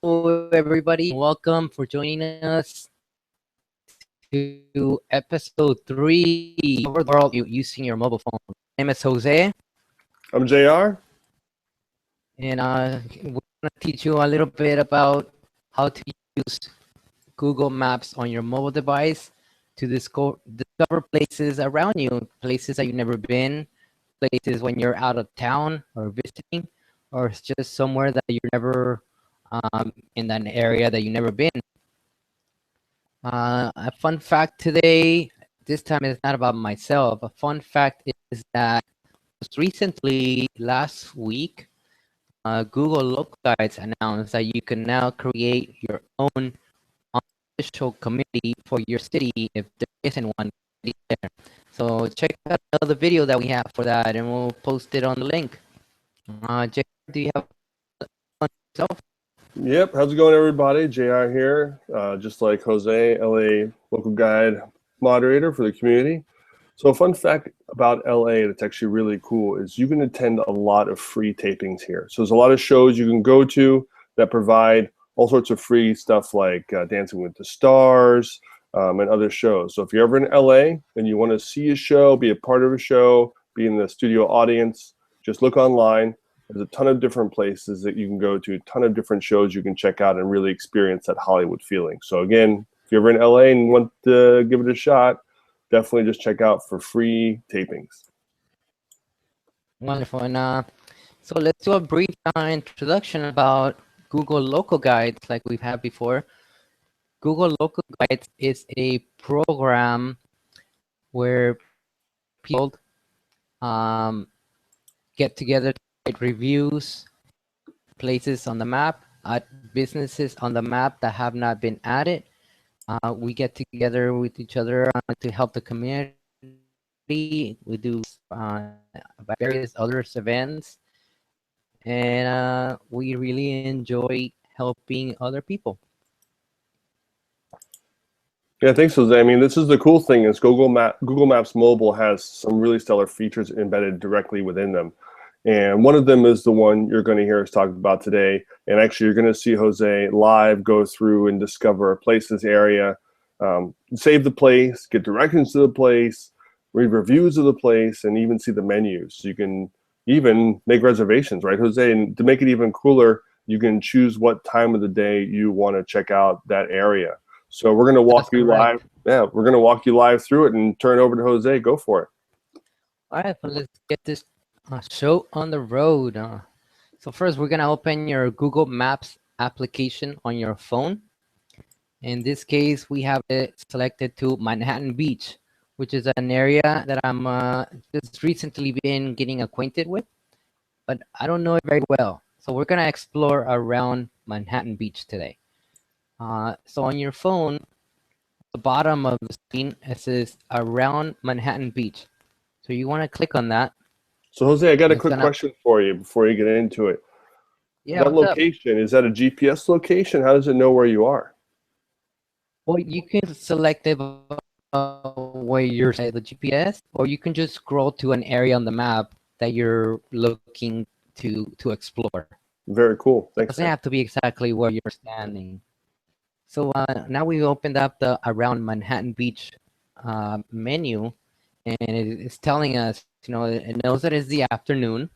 Hello, everybody. Welcome for joining us to episode 3 of the world using your mobile phone. My name is Jose, I'm JR. and we're going to teach you a little bit about how to use Google Maps on your mobile device to discover places around you, places that you've never been, places when you're out of town or visiting, or it's just somewhere that you're never in an area that you've never been. A fun fact today, this time is not about myself. A fun fact is that just recently, last week, Google Local Guides announced that you can now create your own official community for your city if there isn't one there. So check out the video that we have for that, and we'll post it on the link. Jay, do you have one yourself? Yep, how's it going, everybody? JR here, just like Jose, LA local guide moderator for the community. So a fun fact about LA that's actually really cool is you can attend a lot of free tapings here. So there's a lot of shows you can go to that provide all sorts of free stuff like Dancing with the Stars and other shows. So if you're ever in LA and you want to see a show, be a part of a show, be in the studio audience, just look online. There's a ton of different places that you can go to, a ton of different shows you can check out and really experience that Hollywood feeling. So again, if you're ever in LA and want to give it a shot, definitely just check out for free tapings. Wonderful. And so let's do a brief introduction about Google Local Guides like we've had before. Google Local Guides is a program where people get together to write reviews, places on the map, businesses on the map that have not been added. We get together with each other to help the community. We do various other events, and we really enjoy helping other people. Yeah, thanks, Jose. I mean, this is the cool thing is Google Maps Mobile has some really stellar features embedded directly within them. And one of them is the one you're going to hear us talk about today. And actually, you're going to see Jose live go through and discover a place's area, save the place, get directions to the place, read reviews of the place, and even see the menus. So you can even make reservations, right, Jose? And to make it even cooler, you can choose what time of the day you want to check out that area. So we're going to walk you live. Yeah, we're going to walk you live through it and turn it over to Jose. Go for it. All right, well, let's get this show on the road. So first, we're going to open your Google Maps application on your phone. In this case, we have it selected to Manhattan Beach, which is an area that I'm just recently been getting acquainted with, but I don't know it very well. So we're going to explore around Manhattan Beach today. So on your phone, the bottom of the screen, it says Around Manhattan Beach. So you want to click on that. So Jose, I got a quick question for you before you get into it. Yeah, that location, is that a GPS location? How does it know where you are? Well, you can select it where you're at the GPS, or you can just scroll to an area on the map that you're looking to explore. Very cool. Thanks. It doesn't have to be exactly where you're standing. So now we opened up the Around Manhattan Beach menu, and it's telling us, it knows that it's the afternoon.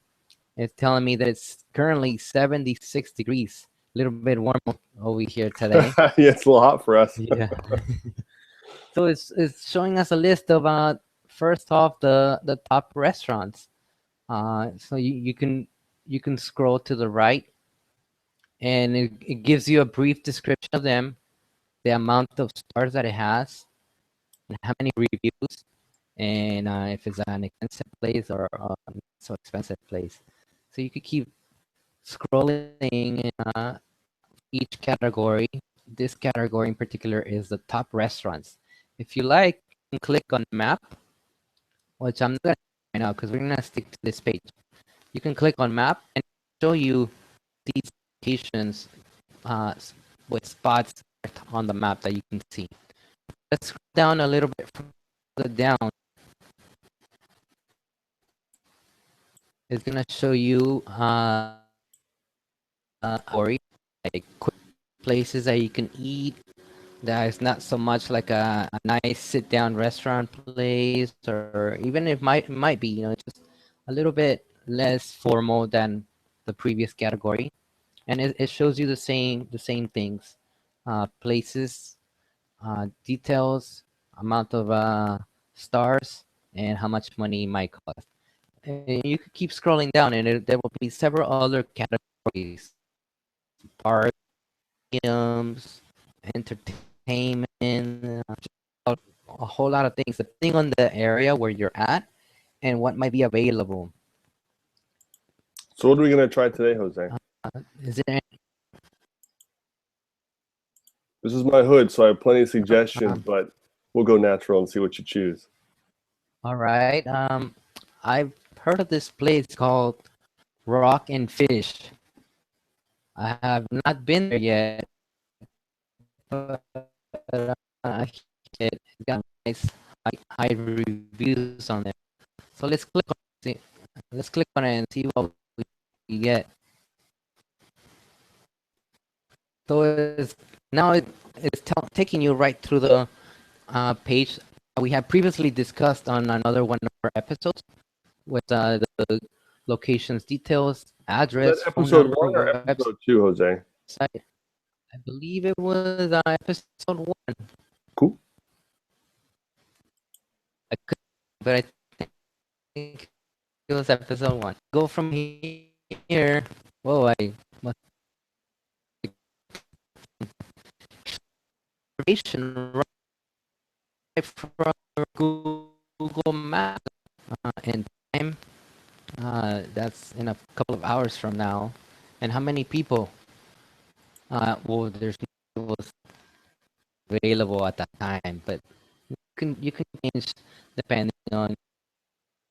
It's telling me that it's currently 76 degrees, a little bit warm over here today. Yeah, it's a little hot for us. Yeah. So it's showing us a list of first off the top restaurants. So you can scroll to the right, and it gives you a brief description of them, the amount of stars that it has, and how many reviews, and if it's an expensive place or not so expensive place. So you could keep scrolling in each category. This category in particular is the top restaurants. If you like, you can click on map, which I'm not going to do right now because we're going to stick to this page. You can click on map and show you these locations with spots on the map that you can see. Let's scroll down a little bit further down. It's going to show you like quick places that you can eat. That is not so much like a nice sit-down restaurant place, or even it might be, just a little bit less formal than the previous category, and it shows you the same things, places, details, amount of stars, and how much money it might cost. And you could keep scrolling down, and there will be several other categories: park, museums, entertainment, a whole lot of things, depending on the area where you're at and what might be available. So what are we going to try today, Jose? Is there any, This is my hood, so I have plenty of suggestions, but we'll go natural and see what you choose. all right. I've heard of this place called Rock and Fish. I have not been there yet, but I it got nice high reviews on there. So let's click on it and see what we get. So it's taking you right through the page we have previously discussed on another one of our episodes with the locations details, Was that address, phone episode number, 1 or website. episode 2, Jose? I believe it was episode 1. Cool. I could, but I think it was episode 1. Go from here. Whoa, I must reservation right from Google Maps and time. That's in a couple of hours from now. And how many people? Well, there's no tables available at that time, but you can change depending on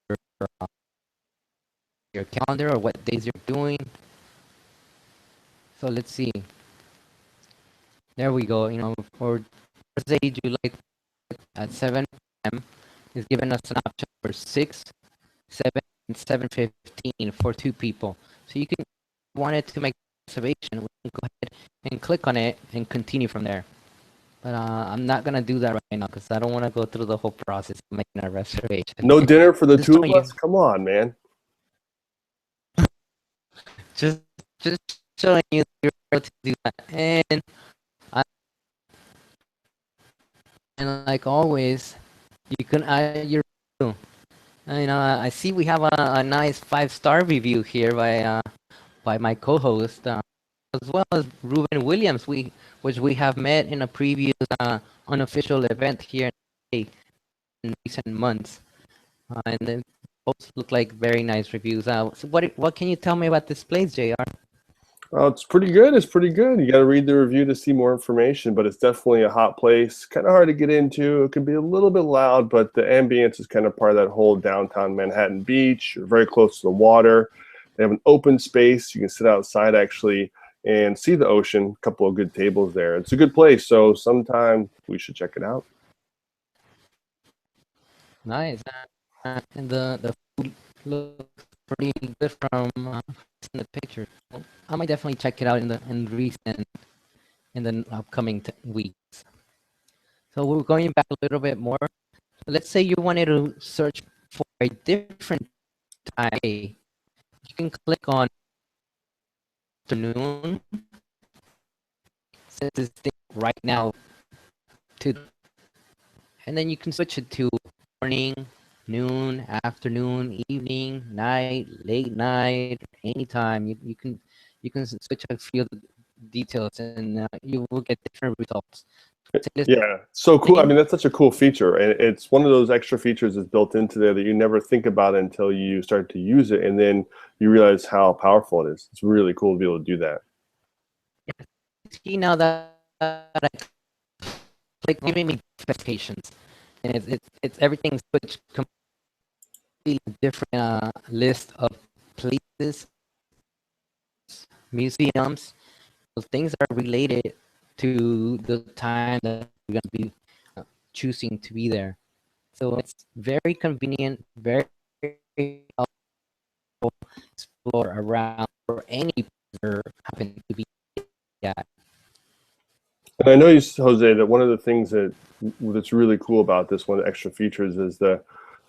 uh, your calendar or what days you're doing. So let's see. There we go. For Thursday, July at 7 p.m. is giving us an option for 6, 7, and 7:15 for 2 people. So you can wanted to make a reservation, we can go ahead and click on it and continue from there. But I'm not gonna do that right now because I don't want to go through the whole process of making a reservation. No dinner for the Just two of showing you, us? Come on, man. just just showing you you're able to do that. I, and like always, you can add your review. I see we have a nice 5-star review here by my co-host, as well as Ruben Williams, which we have met in a previous unofficial event here in recent months, and then both look like very nice reviews. So what can you tell me about this place, Jr.? It's pretty good. It's pretty good. You got to read the review to see more information, but it's definitely a hot place. Kind of hard to get into. It can be a little bit loud, but the ambience is kind of part of that whole downtown Manhattan beach. You're very close to the water. They have an open space. You can sit outside actually and see the ocean. A couple of good tables there. It's a good place. So sometime we should check it out. Nice. And the food looks pretty good from in the picture. Well, I might definitely check it out in the upcoming weeks. So we're going back a little bit more. Let's say you wanted to search for a different time. You can click on afternoon. Set this thing right now to, and then you can switch it to morning, noon, afternoon, evening, night, late night, anytime. You can switch a few of the details, and you will get different results. Yeah, so cool. I mean, that's such a cool feature, and it's one of those extra features that's built into there that you never think about until you start to use it, and then you realize how powerful it is. It's really cool to be able to do that. See now that I like giving me specifications, and it's everything switched completely different list of places, museums, things that are related to the time that we're going to be choosing to be there. So it's very convenient, very helpful to explore around or any place you happen to be at. And I know you, Jose, that one of the things that's really cool about this, one of the extra features, is the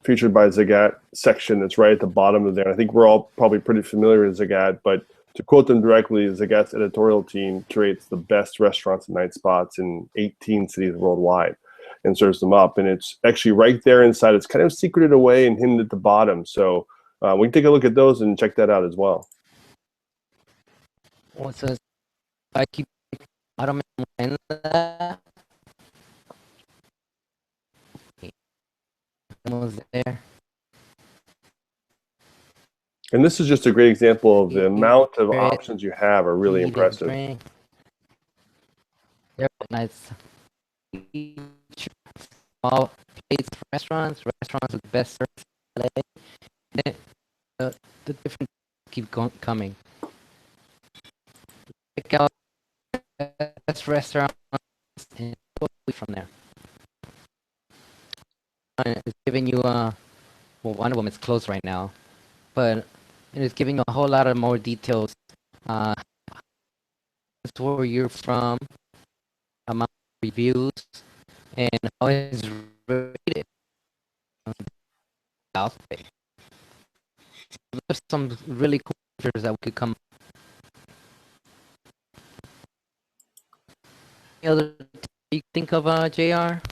featured by Zagat section that's right at the bottom of there. I think we're all probably pretty familiar with Zagat, but to quote them directly, Zagat's editorial team curates the best restaurants and night spots in 18 cities worldwide and serves them up. And it's actually right there inside. It's kind of secreted away and hidden at the bottom. So we can take a look at those and check that out as well. Well, so I keep automating that. Almost there. And this is just a great example of the amount of options you have are really Eat and impressive. drink. They're nice. Small plates, restaurants with the best service in LA. Then the different keep coming. Check out best restaurants and go from there. And it's giving you well, one of them is closed right now, but it is giving you a whole lot of more details. Where you're from, amount of reviews, and how it's rated. There's some really cool features that we could come. Any other you think of, JR?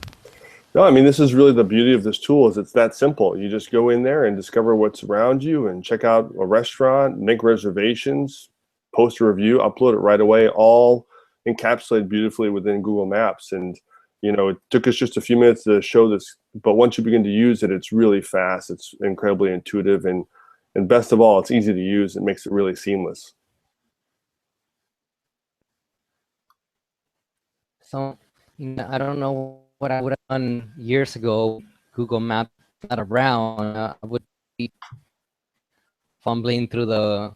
No, I mean, this is really the beauty of this tool is it's that simple. You just go in there and discover what's around you and check out a restaurant, make reservations, post a review, upload it right away, all encapsulated beautifully within Google Maps. And, you know, it took us just a few minutes to show this, but once you begin to use it, it's really fast. It's incredibly intuitive. And best of all, it's easy to use. It makes it really seamless. So, I don't know what I would have done years ago. Google Maps not around. I would be fumbling through the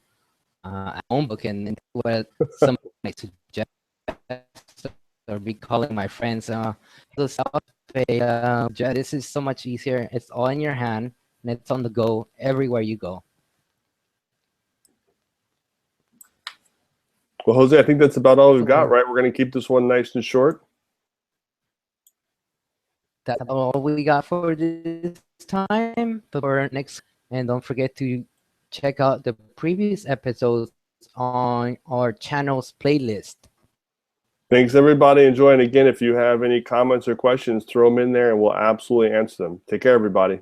phone book and what somebody might suggest, or be calling my friends. This is so much easier. It's all in your hand and it's on the go everywhere you go. Well, Jose, I think that's about all we've got, right? We're going to keep this one nice and short. That's all we got for this time. For next, and don't forget to check out the previous episodes on our channel's playlist. Thanks, everybody. Enjoy. And again, if you have any comments or questions, throw them in there and we'll absolutely answer them. Take care, everybody.